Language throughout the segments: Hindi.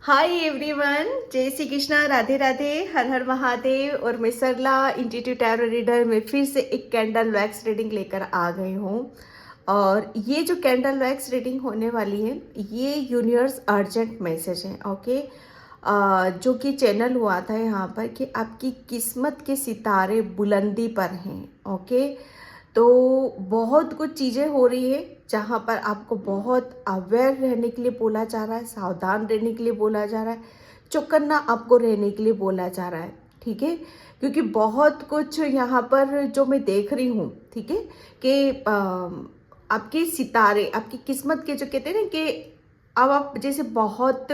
हाय एवरीवन, जय श्री कृष्णा, राधे राधे, हर हर महादेव। और मैं सरला इंट्यूटिव टैरो रीडर में फिर से एक कैंडल वैक्स रीडिंग लेकर आ गई हूँ। और ये जो कैंडल वैक्स रीडिंग होने वाली है, ये यूनिवर्स अर्जेंट मैसेज है। ओके, जो कि चैनल हुआ था यहाँ पर कि आपकी किस्मत के सितारे बुलंदी पर हैं। ओके, तो बहुत कुछ चीज़ें हो रही है जहाँ पर आपको बहुत अवेयर रहने के लिए बोला जा रहा है, सावधान रहने के लिए बोला जा रहा है, चौकन्ना आपको रहने के लिए बोला जा रहा है। ठीक है, क्योंकि बहुत कुछ यहाँ पर जो मैं देख रही हूँ, ठीक है, कि आपके सितारे, आपकी किस्मत के जो कहते हैं ना कि अब आप जैसे बहुत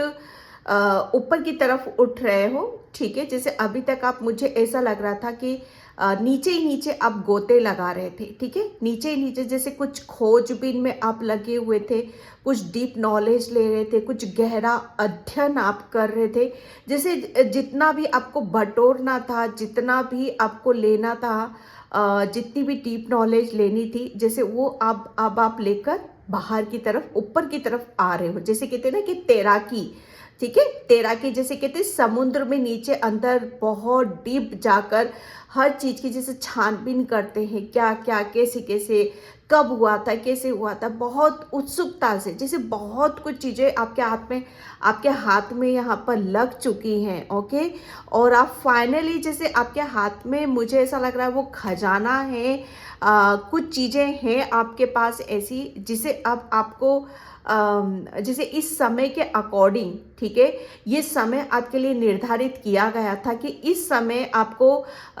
ऊपर की तरफ उठ रहे हो। ठीक है, जैसे अभी तक आप, मुझे ऐसा लग रहा था कि नीचे ही नीचे आप गोते लगा रहे थे। ठीक है, नीचे ही नीचे जैसे कुछ खोजबीन में आप लगे हुए थे, कुछ डीप नॉलेज ले रहे थे, कुछ गहरा अध्ययन आप कर रहे थे। जैसे जितना भी आपको बटोरना था, जितना भी आपको लेना था, जितनी भी डीप नॉलेज लेनी थी, जैसे वो अब आप लेकर बाहर की तरफ, ऊपर की तरफ आ रहे हो। जैसे कहते हैं ना कि तैराकी, ठीक है, तैराकी जैसे कहते हैं समुद्र में नीचे अंदर बहुत डीप जाकर हर चीज की जैसे छानबीन करते हैं, क्या क्या कैसे कैसे कब हुआ था, कैसे हुआ था, बहुत उत्सुकता से, जैसे बहुत कुछ चीजें आपके हाथ में यहाँ पर लग चुकी हैं। ओके, और आप फाइनली जैसे आपके हाथ में, मुझे ऐसा लग रहा है वो खजाना है। कुछ चीजें हैं आपके पास ऐसी जिसे अब आपको जैसे इस समय के अकॉर्डिंग, ठीक है, ये समय आपके लिए निर्धारित किया गया था कि इस समय आपको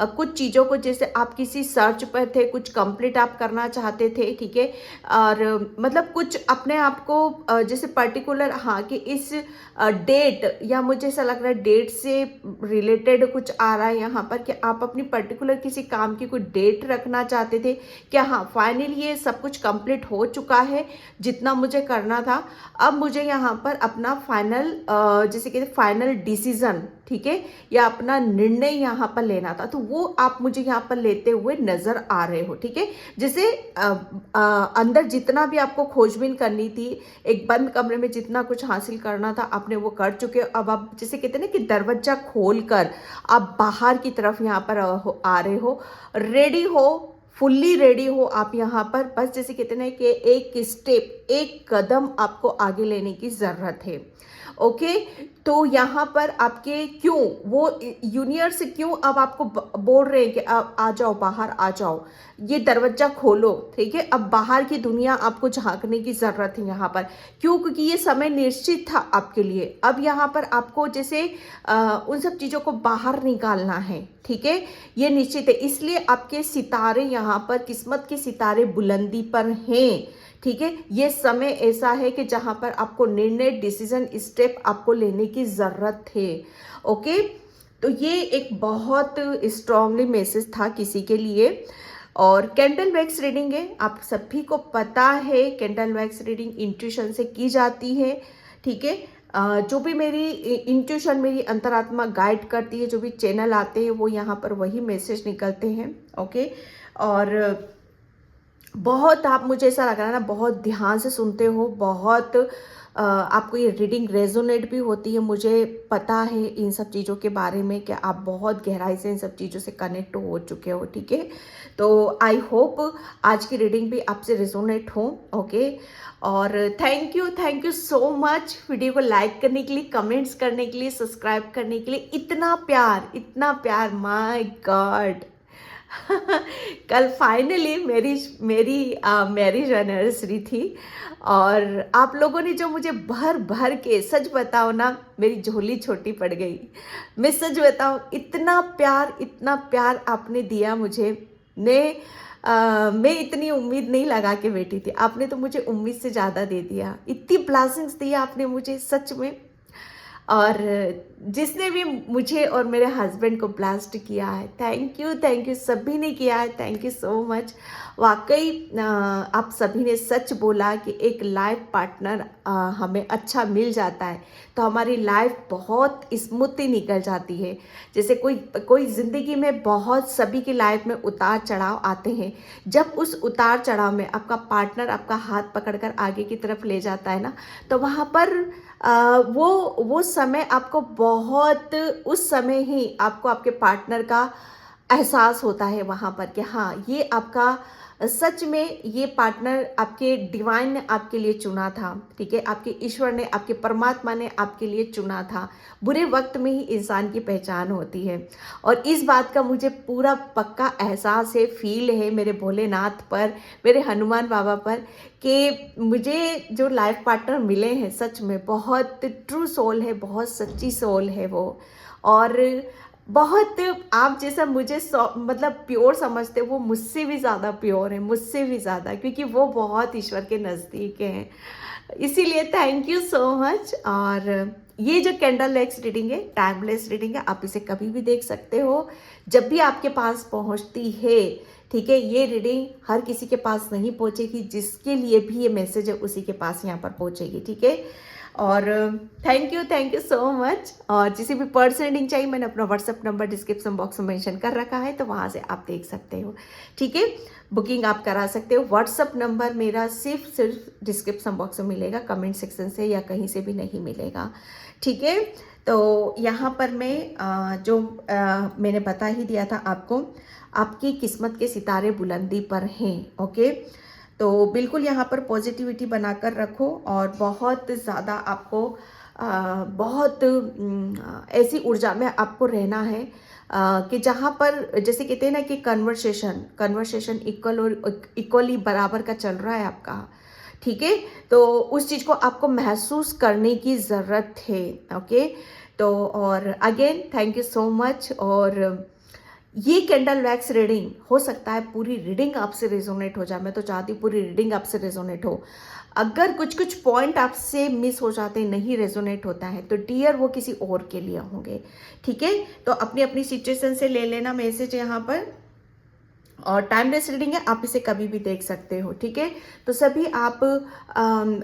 कुछ चीज़ों को, जैसे आप किसी सर्च पर थे, कुछ कंप्लीट आप करना चाहते थे। ठीक है, और मतलब कुछ अपने आप को जैसे पर्टिकुलर, हाँ, कि इस डेट, या मुझे ऐसा लग रहा है डेट से रिलेटेड कुछ आ रहा है यहाँ पर कि आप अपनी पर्टिकुलर किसी काम की कोई डेट रखना चाहते थे कि हाँ फाइनली ये सब कुछ कंप्लीट हो चुका है जितना मुझे करना था। अब मुझे यहाँ पर अपना फाइनल, जैसे कहते फाइनल डिसीजन, ठीक है, या अपना निर्णय यहाँ पर लेना था, तो वो आप मुझे यहाँ पर लेते हुए नजर आ रहे हो। ठीक है, जैसे अंदर जितना भी आपको खोजबीन करनी थी, एक बंद कमरे में जितना कुछ हासिल करना था आपने वो कर चुके हो। अब आप जैसे कहते हैं ना कि दरवाजा खोलकर आप बाहर की तरफ यहाँ पर आ रहे हो, रेडी हो, फुल्ली रेडी हो आप यहाँ पर। बस जैसे कहते हैं ना कि एक स्टेप, एक कदम आपको आगे लेने की जरूरत है। ओके, तो यहाँ पर आपके क्यों वो यूनिवर्स क्यों अब आपको बोल रहे हैं कि अब आ जाओ, बाहर आ जाओ, ये दरवाजा खोलो। ठीक है, अब बाहर की दुनिया आपको झांकने की जरूरत है यहाँ पर। क्यों? क्योंकि ये समय निश्चित था आपके लिए। अब यहाँ पर आपको जैसे उन सब चीजों को बाहर निकालना है। ठीक है, ये निश्चित है, इसलिए आपके सितारे यहाँ पर, किस्मत के सितारे बुलंदी पर हैं। ठीक है, ये समय ऐसा है कि जहां पर आपको निर्णय, डिसीजन, स्टेप आपको लेने की जरूरत है। ओके, तो ये एक बहुत स्ट्रांगली मैसेज था किसी के लिए। और कैंडल वैक्स रीडिंग है, आप सभी को पता है कैंडल वैक्स रीडिंग इंट्यूशन से की जाती है। ठीक है, जो भी मेरी इंट्यूशन, मेरी अंतरात्मा गाइड करती है, जो भी चैनल आते हैं वो यहाँ पर वही मैसेज निकलते हैं। ओके, और बहुत, आप, मुझे ऐसा लग रहा है ना, बहुत ध्यान से सुनते हो, बहुत आपको ये रीडिंग रेजोनेट भी होती है। मुझे पता है इन सब चीज़ों के बारे में कि आप बहुत गहराई से इन सब चीज़ों से कनेक्ट हो चुके हो। ठीक है, तो आई होप आज की रीडिंग भी आपसे रेजोनेट हो। ओके, और thank you so much video को लाइक करने के लिए, कमेंट्स करने के लिए, सब्सक्राइब करने के लिए। इतना प्यार, इतना प्यार, माय गॉड। कल फाइनली मेरी मेरी मैरिज एनिवर्सरी थी, और आप लोगों ने जो मुझे भर भर के, सच बताओ ना, मेरी झोली छोटी पड़ गई। मैं सच बताऊं, इतना प्यार आपने दिया मुझे। मैं इतनी उम्मीद नहीं लगा के बैठी थी, आपने तो मुझे उम्मीद से ज़्यादा दे दिया। इतनी ब्लेसिंग्स दी आपने मुझे, सच में। और जिसने भी मुझे और मेरे हस्बैंड को ब्लास्ट किया है, थैंक यू, सभी ने किया है, थैंक यू सो मच। वाकई आप सभी ने सच बोला कि एक लाइफ पार्टनर हमें अच्छा मिल जाता है तो हमारी लाइफ बहुत स्मूथली निकल जाती है। जैसे कोई ज़िंदगी में बहुत, सभी की लाइफ में उतार चढ़ाव आते हैं। जब उस उतार चढ़ाव में आपका पार्टनर आपका हाथ पकड़कर आगे की तरफ ले जाता है ना, तो वहाँ पर वो समय आपको बहुत, उस समय ही आपको आपके पार्टनर का एहसास होता है वहाँ पर कि हाँ, ये आपका सच में ये पार्टनर आपके डिवाइन ने आपके लिए चुना था, ठीक है? आपके ईश्वर ने, आपके परमात्मा ने आपके लिए चुना था। बुरे वक़्त में ही इंसान की पहचान होती है और इस बात का मुझे पूरा पक्का एहसास है, फ़ील है मेरे भोलेनाथ पर, मेरे हनुमान बाबा पर कि मुझे जो लाइफ़ पार्टनर मिले हैं सच में बहुत ट्रू सोल है, बहुत सच्ची सोल है वो। और बहुत आप जैसा मुझे मतलब प्योर समझते हो, वो मुझसे भी ज़्यादा प्योर है, मुझसे भी ज़्यादा, क्योंकि वो बहुत ईश्वर के नज़दीक हैं। इसीलिए थैंक यू सो मच। और ये जो कैंडल एक्स रीडिंग है, टाइमलेस रीडिंग है, आप इसे कभी भी देख सकते हो जब भी आपके पास पहुंचती है, ठीक है? ये रीडिंग हर किसी के पास नहीं पहुंचेगी, जिसके लिए भी ये मैसेज है उसी के पास यहाँ पर पहुंचेगी, ठीक है? और थैंक यू सो मच। और जिसे भी पर्सनल रीडिंग चाहिए, मैंने अपना व्हाट्सअप नंबर डिस्क्रिप्शन बॉक्स में मेंशन कर रखा है, तो वहाँ से आप देख सकते हो, ठीक है? बुकिंग आप करा सकते हो। व्हाट्सअप नंबर मेरा सिर्फ डिस्क्रिप्शन बॉक्स में मिलेगा, कमेंट सेक्शन से या कहीं से भी नहीं मिलेगा, ठीक है? तो यहाँ पर मैं मैंने बता ही दिया था आपको, आपकी किस्मत के सितारे बुलंदी पर हैं, ओके? तो बिल्कुल यहाँ पर पॉजिटिविटी बनाकर रखो और बहुत ज़्यादा आपको बहुत ऐसी ऊर्जा में आपको रहना है कि जहाँ पर जैसे कहते हैं ना कि कन्वर्सेशन इक्वल और इक्वली बराबर का चल रहा है आपका, ठीक है? तो उस चीज़ को आपको महसूस करने की ज़रूरत है, ओके? तो और again thank you so much. और ये कैंडल वैक्स रीडिंग हो सकता है पूरी रीडिंग आपसे रेजोनेट हो जाए, मैं तो चाहती हूँ पूरी रीडिंग आपसे रेजोनेट हो। अगर कुछ कुछ पॉइंट आपसे मिस हो जाते, नहीं रेजोनेट होता है, तो डियर वो किसी और के लिए होंगे, ठीक है? तो अपनी अपनी सिचुएशन से ले लेना मैसेज यहाँ पर। और टाइमलेस रीडिंग है, आप इसे कभी भी देख सकते हो, ठीक है? तो सभी आप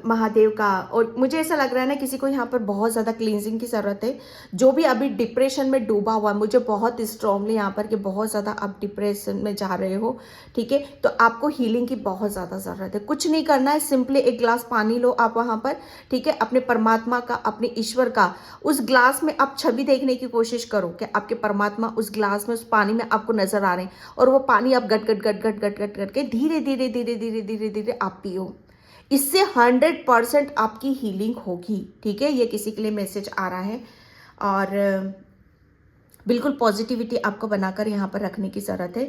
महादेव का, और मुझे ऐसा लग रहा है ना किसी को यहाँ पर बहुत ज़्यादा क्लींजिंग की ज़रूरत है, जो भी अभी डिप्रेशन में डूबा हुआ है, मुझे बहुत स्ट्रांगली यहाँ पर कि बहुत ज़्यादा आप डिप्रेशन में जा रहे हो, ठीक है? तो आपको हीलिंग की बहुत ज़्यादा ज़रूरत है। कुछ नहीं करना है, सिंपली एक ग्लास पानी लो आप वहाँ पर, ठीक है? अपने परमात्मा का, अपने ईश्वर का उस ग्लास में आप छवि देखने की कोशिश करो कि आपके परमात्मा उस ग्लास में, उस पानी में आपको नजर आ रहे हैं, और वो पानी आप गट गट गट गट गट गट गट के धीरे धीरे धीरे धीरे धीरे धीरे आप पियो। इससे 100% आपकी हीलिंग होगी, ठीक है? ये किसी के लिए मैसेज आ रहा है। और बिल्कुल पॉजिटिविटी आपको बनाकर यहाँ पर रखने की ज़रूरत है।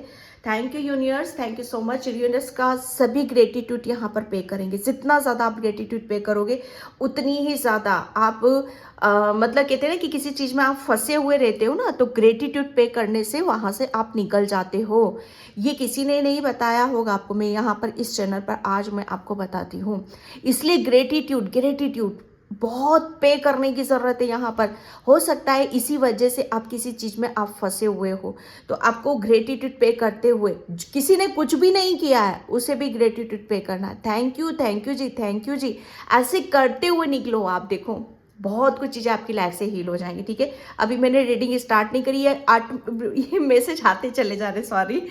Thank you universe, thank you so much. Universe का सभी ग्रेटिट्यूड यहाँ पर पे करेंगे। जितना ज़्यादा आप ग्रेटिट्यूड पे करोगे, उतनी ही ज़्यादा आप मतलब कहते हैं ना कि किसी चीज़ में आप फंसे हुए रहते हो ना, तो ग्रेटिट्यूड पे करने से वहाँ से आप निकल जाते हो। ये किसी ने नहीं बताया होगा आपको, मैं यहाँ पर इस चैनल पर आज मैं आपको बताती हूँ। इसलिए ग्रेटिट्यूड बहुत पे करने की ज़रूरत है यहाँ पर। हो सकता है इसी वजह से आप किसी चीज़ में आप फंसे हुए हो, तो आपको ग्रेटिट्यूड पे करते हुए, किसी ने कुछ भी नहीं किया है उसे भी ग्रेटिट्यूड पे करना है। Thank you ji, thank you ji. ऐसे करते हुए निकलो आप, देखो बहुत कुछ चीज़ें आपकी लाइफ से हील हो जाएंगी, ठीक है? अभी मैंने रीडिंग स्टार्ट नहीं करी है, ये मैसेज आते चले जा रहे, सॉरी,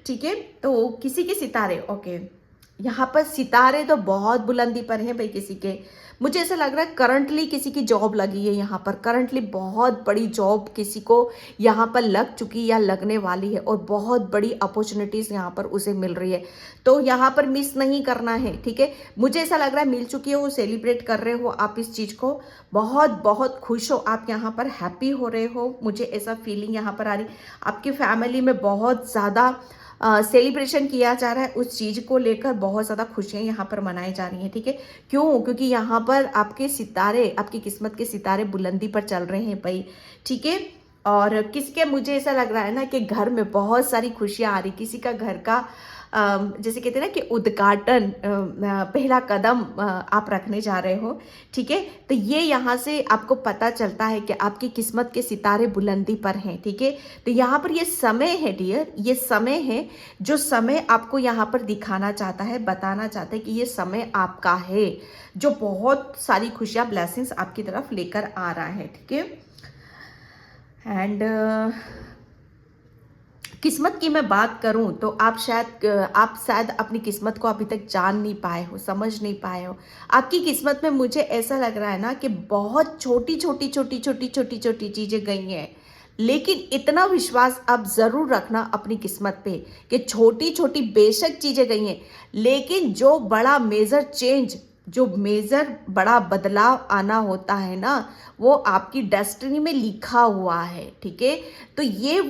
ठीक है? तो किसी के सितारे, ओके, यहाँ पर सितारे तो बहुत बुलंदी पर हैं भाई किसी के। मुझे ऐसा लग रहा है करंटली किसी की जॉब लगी है यहाँ पर, करंटली बहुत बड़ी जॉब किसी को यहाँ पर लग चुकी या लगने वाली है, और बहुत बड़ी अपॉर्चुनिटीज़ यहाँ पर उसे मिल रही है। तो यहाँ पर मिस नहीं करना है, ठीक है? मुझे ऐसा लग रहा है मिल चुकी है, वो सेलिब्रेट कर रहे हो आप इस चीज़ को, बहुत बहुत खुश हो आप, यहाँ पर हैप्पी हो रहे हो। मुझे ऐसा फीलिंग यहाँ पर आ रही, आपकी फैमिली में बहुत ज़्यादा सेलिब्रेशन किया जा रहा है, उस चीज़ को लेकर बहुत ज़्यादा खुशियाँ यहाँ पर मनाई जा रही हैं, ठीक है? क्यों? क्योंकि यहाँ पर आपके सितारे, आपकी किस्मत के सितारे बुलंदी पर चल रहे हैं भाई, ठीक है? और किसके, मुझे ऐसा लग रहा है ना कि घर में बहुत सारी खुशियाँ आ रही, किसी का घर का जैसे कहते हैं ना कि उद्घाटन, पहला कदम आप रखने जा रहे हो, ठीक है? तो ये यहाँ से आपको पता चलता है कि आपकी किस्मत के सितारे बुलंदी पर हैं, ठीक है? तो यहाँ पर ये समय है डियर, ये समय है, जो समय आपको यहाँ पर दिखाना चाहता है, बताना चाहता है कि ये समय आपका है, जो बहुत सारी खुशियाँ, ब्लेसिंग्स आपकी तरफ लेकर आ रहा है, ठीक है? एंड किस्मत की मैं बात करूं तो आप शायद अपनी किस्मत को अभी तक जान नहीं पाए हो, समझ नहीं पाए हो। आपकी किस्मत में मुझे ऐसा लग रहा है ना कि बहुत छोटी छोटी छोटी छोटी छोटी छोटी चीजें गई हैं, लेकिन इतना विश्वास आप जरूर रखना अपनी किस्मत पे कि छोटी छोटी बेशक चीजें गई हैं, लेकिन जो बड़ा मेजर चेंज, जो मेजर बड़ा बदलाव आना होता है ना, वो आपकी डेस्टिनी में लिखा हुआ है। ठीक है, तो ये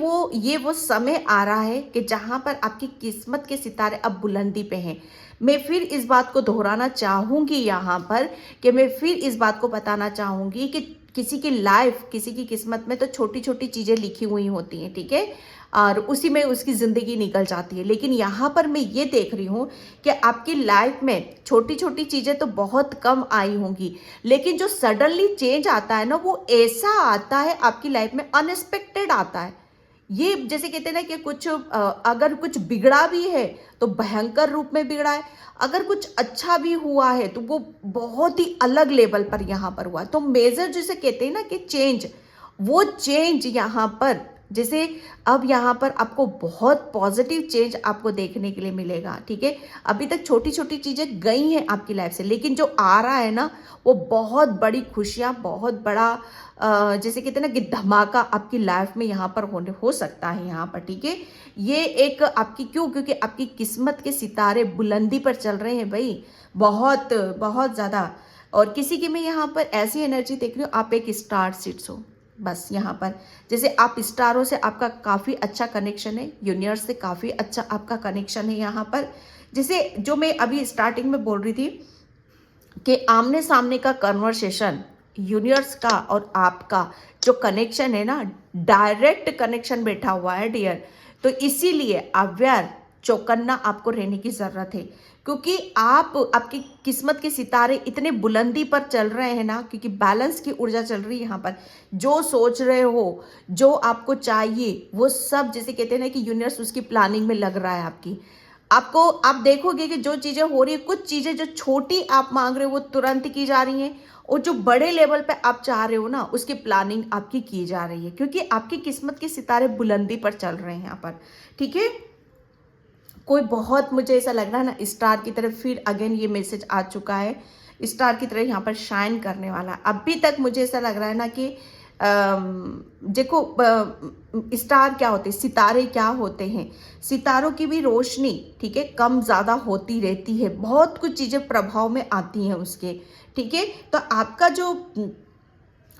वो समय आ रहा है कि जहां पर आपकी किस्मत के सितारे अब बुलंदी पे हैं। मैं फिर इस बात को दोहराना चाहूंगी यहाँ पर, कि मैं फिर इस बात को बताना चाहूंगी कि किसी की लाइफ, किसी की किस्मत में तो छोटी छोटी चीजें लिखी हुई होती हैं, ठीक है, और उसी में उसकी जिंदगी निकल जाती है। लेकिन यहाँ पर मैं ये देख रही हूँ कि आपकी लाइफ में छोटी छोटी चीजें तो बहुत कम आई होंगी, लेकिन जो सडनली चेंज आता है ना, वो ऐसा आता है आपकी लाइफ में, अनएक्सपेक्टेड आता है। ये जैसे कहते हैं ना कि अगर कुछ बिगड़ा भी है तो भयंकर रूप में बिगड़ा है, अगर कुछ अच्छा भी हुआ है तो वो बहुत ही अलग लेवल पर यहाँ पर हुआ। तो मेजर जिसे कहते हैं ना कि चेंज, वो चेंज यहाँ पर, जैसे अब यहाँ पर आपको बहुत पॉजिटिव चेंज आपको देखने के लिए मिलेगा। ठीक है, अभी तक छोटी छोटी चीजें गई हैं आपकी लाइफ से, लेकिन जो आ रहा है ना, वो बहुत बड़ी खुशियां, बहुत बड़ा जैसे कहते हैं ना कि धमाका आपकी लाइफ में यहाँ पर होने हो सकता है यहाँ पर। ठीक है, ये एक आपकी, क्योंकि आपकी किस्मत के सितारे बुलंदी पर चल रहे हैं भाई, बहुत बहुत ज्यादा। और किसी की मैं यहाँ पर ऐसी एनर्जी देख रही हूँ, आप एक स्टार सीड्स हो बस यहाँ पर। जैसे आप स्टारों से आपका काफ़ी अच्छा कनेक्शन है, यूनिवर्स से काफ़ी अच्छा आपका कनेक्शन है यहाँ पर। जैसे जो मैं अभी स्टार्टिंग में बोल रही थी कि आमने सामने का कन्वर्सेशन, यूनिवर्स का और आपका जो कनेक्शन है ना, डायरेक्ट कनेक्शन बैठा हुआ है डियर। तो इसीलिए अवेयर, चौकन्ना आपको रहने की ज़रूरत है, क्योंकि आपकी किस्मत के सितारे इतने बुलंदी पर चल रहे हैं ना, क्योंकि बैलेंस की ऊर्जा चल रही है यहाँ पर। जो सोच रहे हो, जो आपको चाहिए, वो सब जैसे कहते हैं ना कि यूनिवर्स उसकी प्लानिंग में लग रहा है आपकी। आप देखोगे कि जो चीजें हो रही है, कुछ चीजें जो छोटी आप मांग रहे हो वो तुरंत की जा रही हैं, और जो बड़े लेवल पे आप चाह रहे हो ना, उसकी प्लानिंग आपकी की जा रही है, क्योंकि आपकी किस्मत के सितारे बुलंदी पर चल रहे हैं यहाँ पर। ठीक है, कोई बहुत, मुझे ऐसा लग रहा है ना, स्टार की तरफ फिर अगेन ये मैसेज आ चुका है, स्टार की तरह यहाँ पर शाइन करने वाला। अभी तक मुझे ऐसा लग रहा है ना कि देखो, स्टार क्या होते हैं, सितारे क्या होते हैं, सितारों की भी रोशनी, ठीक है, कम ज़्यादा होती रहती है, बहुत कुछ चीज़ें प्रभाव में आती हैं उसके। ठीक है, तो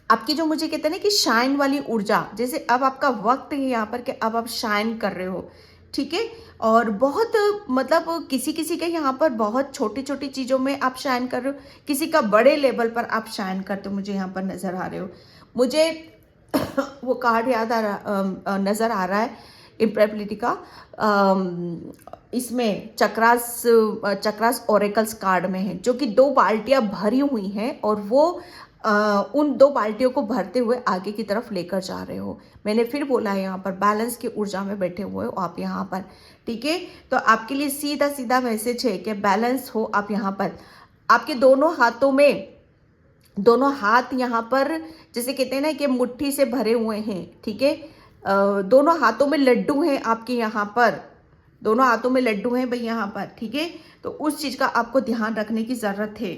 आपकी जो मुझे कहते हैं ना कि शाइन वाली ऊर्जा, जैसे अब आपका वक्त है यहाँ पर कि अब आप शाइन कर रहे हो। ठीक है, और बहुत, मतलब किसी किसी के यहाँ पर बहुत छोटी छोटी चीज़ों में आप शाइन कर रहे हो, किसी का बड़े लेवल पर आप शाइन करते हो, मुझे यहाँ पर नज़र आ रहे हो। मुझे वो कार्ड याद आ रहा, नज़र आ रहा है, इम्प्रेबिलिटी का। इसमें चक्रास ओरेकल्स कार्ड में है, जो कि 2 बाल्टियां भरी हुई हैं, और वो उन 2 बाल्टियों को भरते हुए आगे की तरफ लेकर जा रहे हो। मैंने फिर बोला है यहाँ पर बैलेंस की ऊर्जा में बैठे हुए हो आप यहाँ पर। ठीक है, तो आपके लिए सीधा सीधा मैसेज है कि बैलेंस हो आप यहाँ पर। आपके दोनों हाथ यहाँ पर, जैसे कहते हैं ना कि मुट्ठी से भरे हुए हैं। ठीक है, दोनों हाथों में लड्डू हैं आपके यहाँ पर, दोनों हाथों में लड्डू हैं भाई यहाँ पर। ठीक है, तो उस चीज का आपको ध्यान रखने की जरूरत है।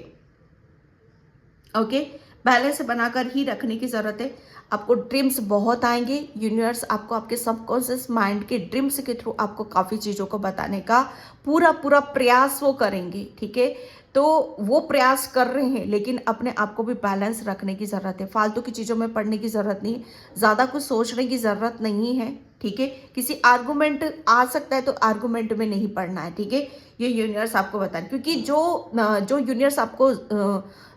ओके, बैलेंस बनाकर ही रखने की जरूरत है। आपको ड्रीम्स बहुत आएंगे, यूनिवर्स आपको आपके सबकॉन्शियस माइंड के ड्रीम्स के थ्रू आपको काफ़ी चीज़ों को बताने का पूरा पूरा प्रयास वो करेंगे। ठीक है, तो वो प्रयास कर रहे हैं, लेकिन अपने आप को भी बैलेंस रखने की ज़रूरत है। फालतू की चीज़ों में पढ़ने की ज़रूरत नहीं, ज़्यादा कुछ सोचने की ज़रूरत नहीं है। ठीक है, किसी आर्गूमेंट आ सकता है तो आर्गूमेंट में नहीं पढ़ना है। ठीक है, ये यूनिवर्स आपको बताए, क्योंकि जो यूनिवर्स आपको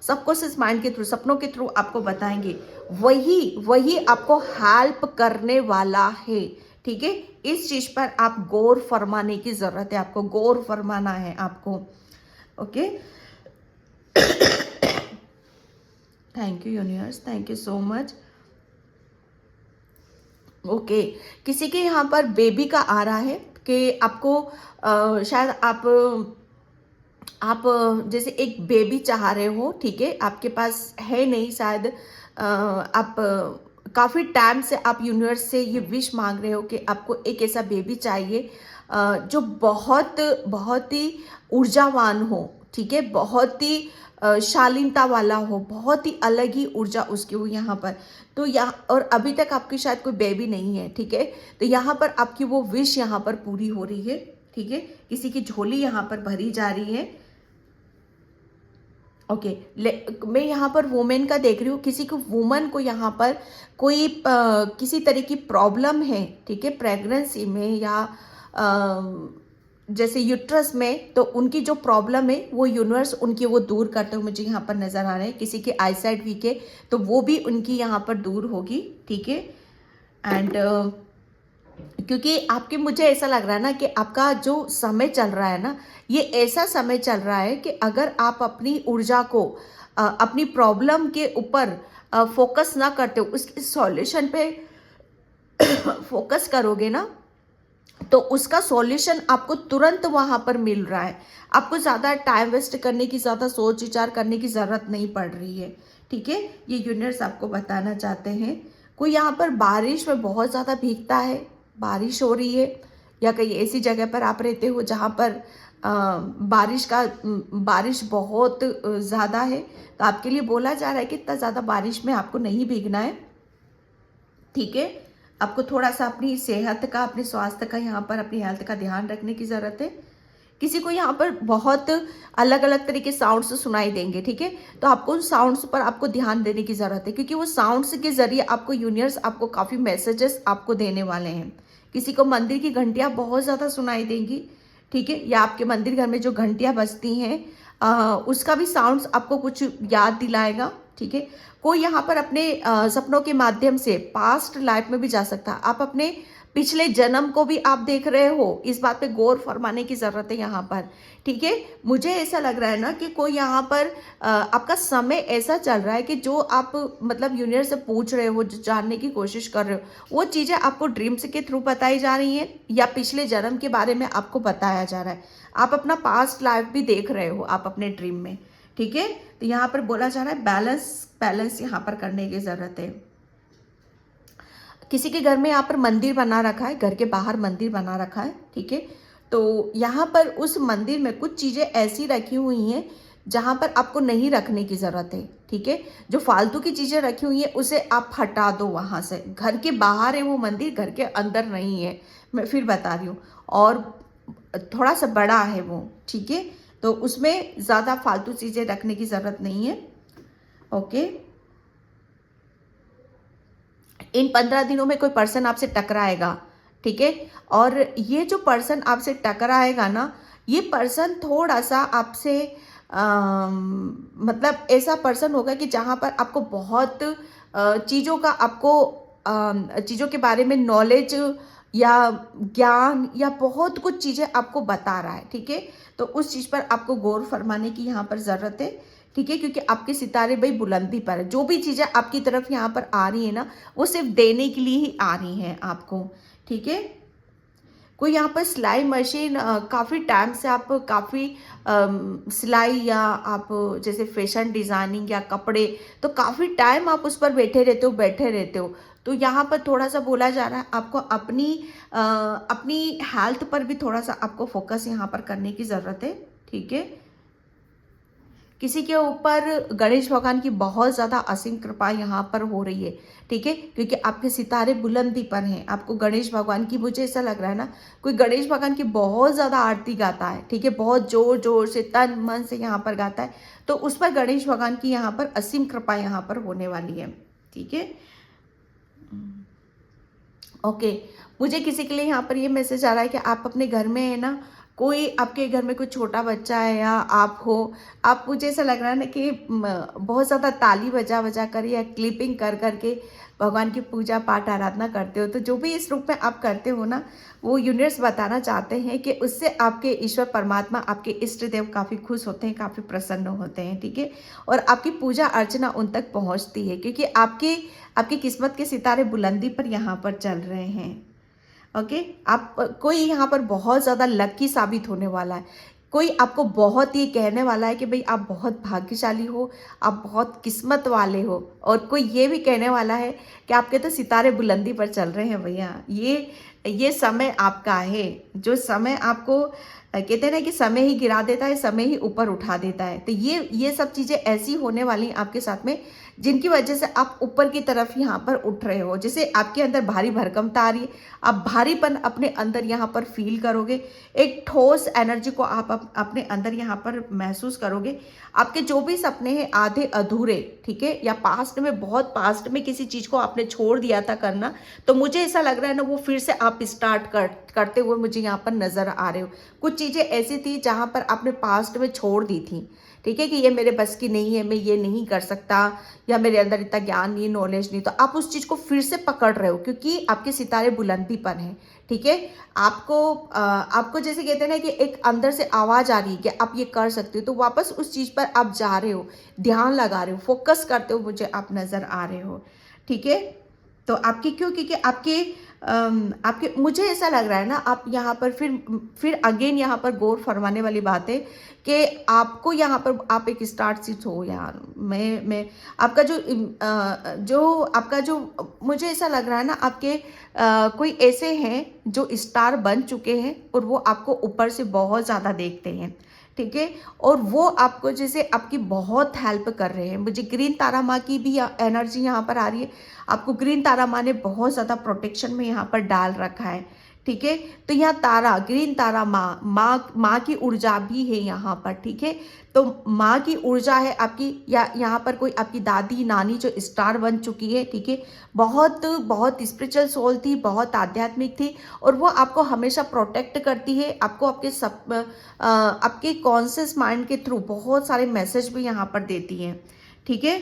सबकॉन्शियस माइंड के थ्रू, सपनों के थ्रू आपको बताएंगे, वही आपको हेल्प करने वाला है। ठीक है, इस चीज पर आप गौर फरमाने की जरूरत है, आपको गौर फरमाना है आपको। Okay, thank you universe, thank you so much. Okay, किसी के यहाँ पर बेबी का आ रहा है कि आपको शायद आप जैसे एक बेबी चाह रहे हो। ठीक है, आपके पास है नहीं शायद, आप काफ़ी टाइम से आप यूनिवर्स से ये विश मांग रहे हो कि आपको एक ऐसा बेबी चाहिए जो बहुत बहुत ही ऊर्जावान हो, ठीक है, बहुत ही शालीनता वाला हो, बहुत ही अलग ही ऊर्जा उसकी हो यहाँ पर। तो यहाँ और अभी तक आपकी शायद कोई बेबी नहीं है, ठीक है, तो यहाँ पर आपकी वो विश यहाँ पर पूरी हो रही है, ठीक है। किसी की झोली यहाँ पर भरी जा रही है। ओके, मैं यहाँ पर वुमेन का देख रही हूँ, किसी को वुमन को यहाँ पर कोई किसी तरह की प्रॉब्लम है, ठीक है, प्रेगनेंसी में या जैसे यूट्रस में, तो उनकी जो प्रॉब्लम है वो यूनिवर्स उनकी वो दूर करते हुए मुझे यहाँ पर नज़र आ रहे हैं। किसी की आईसाइट वीक है तो वो भी उनकी यहाँ पर दूर होगी, ठीक है। एंड क्योंकि आपके मुझे ऐसा लग रहा है ना कि आपका जो समय चल रहा है ना, ये ऐसा समय चल रहा है कि अगर आप अपनी ऊर्जा को अपनी प्रॉब्लम के ऊपर फोकस ना करते हो, उसके सॉल्यूशन पे फोकस करोगे ना, तो उसका सॉल्यूशन आपको तुरंत वहाँ पर मिल रहा है। आपको ज़्यादा टाइम वेस्ट करने की, ज़्यादा सोच विचार करने की ज़रूरत नहीं पड़ रही है, ठीक है। ये यूनिवर्स आपको बताना चाहते हैं। कोई यहाँ पर बारिश में बहुत ज़्यादा भीगता है, बारिश हो रही है, या कहीं ऐसी जगह पर आप रहते हो जहाँ पर बारिश बहुत ज़्यादा है, तो आपके लिए बोला जा रहा है कि इतना ज़्यादा बारिश में आपको नहीं भीगना है, ठीक है। आपको थोड़ा सा अपनी सेहत का, अपने स्वास्थ्य का, यहाँ पर अपनी हेल्थ का ध्यान रखने की ज़रूरत है। किसी को यहाँ पर बहुत अलग अलग तरह के साउंड्स सुनाई देंगे, ठीक है, तो आपको उन साउंड्स पर आपको ध्यान देने की ज़रूरत है, क्योंकि वो साउंड्स के ज़रिए आपको यूनिवर्स आपको काफ़ी मैसेजेस आपको देने वाले हैं। किसी को मंदिर की घंटियाँ बहुत ज़्यादा सुनाई देंगी, ठीक है, या आपके मंदिर घर में जो घंटियाँ बजती हैं उसका भी साउंड्स आपको कुछ याद दिलाएगा, ठीक है। कोई यहाँ पर अपने सपनों के माध्यम से पास्ट लाइफ में भी जा सकता है। आप अपने पिछले जन्म को भी आप देख रहे हो, इस बात पे गौर फरमाने की ज़रूरत है यहाँ पर, ठीक है। मुझे ऐसा लग रहा है ना कि कोई यहाँ पर आपका समय ऐसा चल रहा है कि जो आप मतलब यूनिवर्स से पूछ रहे हो, जो जानने की कोशिश कर रहे हो, वो चीज़ें आपको ड्रीम्स के थ्रू बताई जा रही हैं या पिछले जन्म के बारे में आपको बताया जा रहा है। आप अपना पास्ट लाइफ भी देख रहे हो आप अपने ड्रीम में, ठीक है। तो यहाँ पर बोला जा रहा है बैलेंस यहाँ पर करने की ज़रूरत है। किसी के घर में यहाँ पर मंदिर बना रखा है, घर के बाहर मंदिर बना रखा है, ठीक है। तो यहाँ पर उस मंदिर में कुछ चीज़ें ऐसी रखी हुई हैं जहाँ पर आपको नहीं रखने की ज़रूरत है, ठीक है। जो फालतू की चीज़ें रखी हुई हैं उसे आप हटा दो वहाँ से। घर के बाहर है वो मंदिर, घर के अंदर नहीं है, मैं फिर बता रही हूँ। और थोड़ा सा बड़ा है वो, ठीक है, तो उसमें ज़्यादा फालतू चीज़ें रखने की ज़रूरत नहीं है, ओके। इन 15 दिनों में कोई पर्सन आपसे टकराएगा, ठीक है, और ये जो पर्सन आपसे टकराएगा ना, ये पर्सन थोड़ा सा आपसे मतलब ऐसा पर्सन होगा कि जहाँ पर आपको बहुत चीज़ों का आपको चीज़ों के बारे में नॉलेज या ज्ञान या बहुत कुछ चीज़ें आपको बता रहा है, ठीक है। तो उस चीज़ पर आपको गौर फरमाने की यहाँ पर ज़रूरत है, ठीक है, क्योंकि आपके सितारे भाई बुलंदी पर है। जो भी चीज़ें आपकी तरफ यहाँ पर आ रही है ना, वो सिर्फ देने के लिए ही आ रही हैं आपको, ठीक है। कोई यहाँ पर सिलाई मशीन काफ़ी टाइम से आप काफ़ी सिलाई या आप जैसे फैशन डिज़ाइनिंग या कपड़े, तो काफ़ी टाइम आप उस पर बैठे रहते हो। तो यहाँ पर थोड़ा सा बोला जा रहा है आपको अपनी हेल्थ पर भी थोड़ा सा आपको फोकस यहाँ पर करने की ज़रूरत है, ठीक है। किसी के ऊपर गणेश भगवान की बहुत ज़्यादा असीम कृपा यहाँ पर हो रही है, ठीक है, क्योंकि आपके सितारे बुलंदी पर हैं। आपको गणेश भगवान की, मुझे ऐसा लग रहा है ना, कोई गणेश भगवान की बहुत ज़्यादा आरती गाता है, ठीक है, बहुत ज़ोर ज़ोर से तन मन से यहाँ पर गाता है, तो उस पर गणेश भगवान की यहाँ पर असीम कृपा यहाँ पर होने वाली है, ठीक है, ओके। मुझे किसी के लिए यहाँ पर ये मैसेज आ रहा है कि आप अपने घर में है ना, कोई आपके घर में कोई छोटा बच्चा है या आप हो, आप, मुझे ऐसा लग रहा है ना कि बहुत ज़्यादा ताली बजा बजा कर या क्लिपिंग कर करके भगवान की पूजा पाठ आराधना करते हो। तो जो भी इस रूप में आप करते हो ना, वो यूनिवर्स बताना चाहते हैं कि उससे आपके ईश्वर परमात्मा, आपके इष्ट देव काफ़ी खुश होते हैं, काफ़ी प्रसन्न होते हैं, ठीक है, और आपकी पूजा अर्चना उन तक पहुँचती है, क्योंकि आपकी किस्मत के सितारे बुलंदी पर यहाँ पर चल रहे हैं, ओके। आप कोई यहाँ पर बहुत ज़्यादा लकी साबित होने वाला है। कोई आपको बहुत ये कहने वाला है कि भाई आप बहुत भाग्यशाली हो, आप बहुत किस्मत वाले हो, और कोई ये भी कहने वाला है कि आपके तो सितारे बुलंदी पर चल रहे हैं भैया। ये समय आपका है, जो समय आपको कहते हैं ना कि समय ही गिरा देता है, समय ही ऊपर उठा देता है। तो ये सब चीज़ें ऐसी होने वाली हैं आपके साथ में, जिनकी वजह से आप ऊपर की तरफ यहाँ पर उठ रहे हो। जैसे आपके अंदर भारी भरकमता आ रही है, आप भारीपन अपने अंदर यहाँ पर फील करोगे, एक ठोस एनर्जी को आप अपने अंदर यहाँ पर महसूस करोगे। आपके जो भी सपने हैं आधे अधूरे, ठीक है, या पास्ट में, बहुत पास्ट में किसी चीज़ को आपने छोड़ दिया था करना, तो मुझे ऐसा लग रहा है ना वो फिर से आप स्टार्ट करते हुए मुझे यहाँ पर नज़र आ रहे हो। कुछ चीज़ें ऐसी थी जहाँ पर आपने पास्ट में छोड़ दी थी, ठीक है, कि ये मेरे बस की नहीं है, मैं ये नहीं कर सकता, या मेरे अंदर इतना ज्ञान नहीं, नॉलेज नहीं, तो आप उस चीज़ को फिर से पकड़ रहे हो क्योंकि आपके सितारे बुलंदी पर हैं, ठीक है। आपको जैसे कहते हैं ना कि एक अंदर से आवाज़ आ रही है कि आप ये कर सकते हो, तो वापस उस चीज़ पर आप जा रहे हो, ध्यान लगा रहे हो, फोकस करते हो, मुझे आप नज़र आ रहे हो, ठीक है। तो आपकी क्यों, क्योंकि आपके मुझे ऐसा लग रहा है ना, आप यहाँ पर फिर अगेन यहाँ पर गौर फरमाने वाली बात है कि आपको यहाँ पर आप एक स्टार्ट सीट हो यार। मैं आपका जो मुझे ऐसा लग रहा है ना, आपके कोई ऐसे हैं जो स्टार बन चुके हैं और वो आपको ऊपर से बहुत ज़्यादा देखते हैं, ठीक है, और वो आपको जैसे आपकी बहुत हेल्प कर रहे हैं। मुझे ग्रीन तारा माँ की भी एनर्जी यहाँ पर आ रही है, आपको ग्रीन तारा माँ ने बहुत ज़्यादा प्रोटेक्शन में यहाँ पर डाल रखा है, ठीक है। तो यहाँ तारा, ग्रीन तारा माँ की ऊर्जा भी है यहाँ पर, ठीक है। तो माँ की ऊर्जा है आपकी, या यहाँ पर कोई आपकी दादी नानी जो स्टार बन चुकी है, ठीक है, बहुत बहुत स्पिरिचुअल सोल थी, बहुत आध्यात्मिक थी, और वो आपको हमेशा प्रोटेक्ट करती है। आपको आपके कॉन्शियस माइंड के थ्रू बहुत सारे मैसेज भी यहाँ पर देती हैं, ठीक है।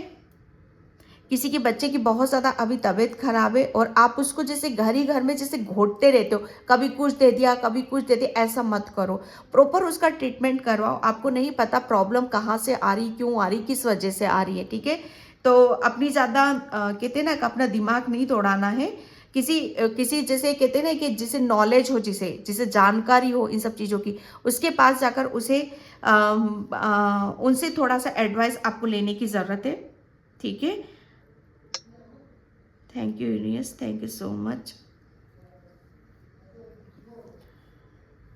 किसी के बच्चे की बहुत ज़्यादा अभी तबीयत खराब है और आप उसको जैसे घर ही घर में जैसे घोटते रहते हो, कभी कुछ दे दिया, कभी कुछ दे दिया, ऐसा मत करो। प्रॉपर उसका ट्रीटमेंट करवाओ। आपको नहीं पता प्रॉब्लम कहाँ से आ रही, क्यों आ रही, किस वजह से आ रही है, ठीक है। तो अपनी ज़्यादा कहते हैं ना कि अपना दिमाग नहीं दौड़ाना है। किसी जैसे कहते हैं ना कि जिसे नॉलेज हो, जिसे जानकारी हो इन सब चीज़ों की, उसके पास जाकर उनसे थोड़ा सा एडवाइस आपको लेने की ज़रूरत है, ठीक है। थैंक यू यूनियस, thank you so much.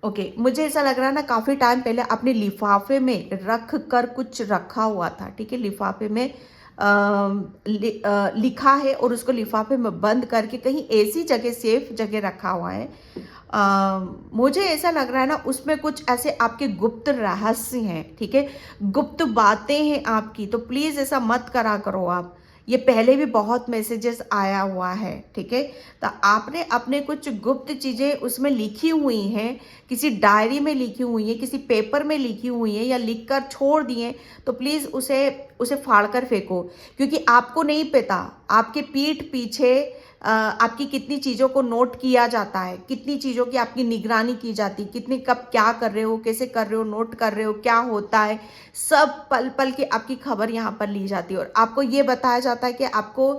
Okay, मुझे ऐसा लग रहा है ना काफ़ी टाइम पहले अपने लिफाफे में रख कर कुछ रखा हुआ था, ठीक है। लिफाफे में लिखा है और उसको लिफाफे में बंद करके कहीं ऐसी जगह, सेफ जगह रखा हुआ है। मुझे ऐसा लग रहा है ना उसमें कुछ ऐसे आपके गुप्त रहस्य हैं, ठीक है, गुप्त बातें हैं आपकी। तो प्लीज़ ऐसा मत करा करो आप। ये पहले भी बहुत मैसेजेस आया हुआ है, ठीक है। तो आपने अपने कुछ गुप्त चीज़ें उसमें लिखी हुई हैं, किसी डायरी में लिखी हुई हैं, किसी पेपर में लिखी हुई हैं, या लिख कर छोड़ दिए, तो प्लीज़ उसे फाड़ कर फेंको। क्योंकि आपको नहीं पता आपके पीठ पीछे आपकी कितनी चीज़ों को नोट किया जाता है, कितनी चीज़ों की आपकी निगरानी की जाती, कितनी कब क्या कर रहे हो, कैसे कर रहे हो, नोट कर रहे हो, क्या होता है, सब पल पल की आपकी खबर यहाँ पर ली जाती है। और आपको ये बताया जाता है कि आपको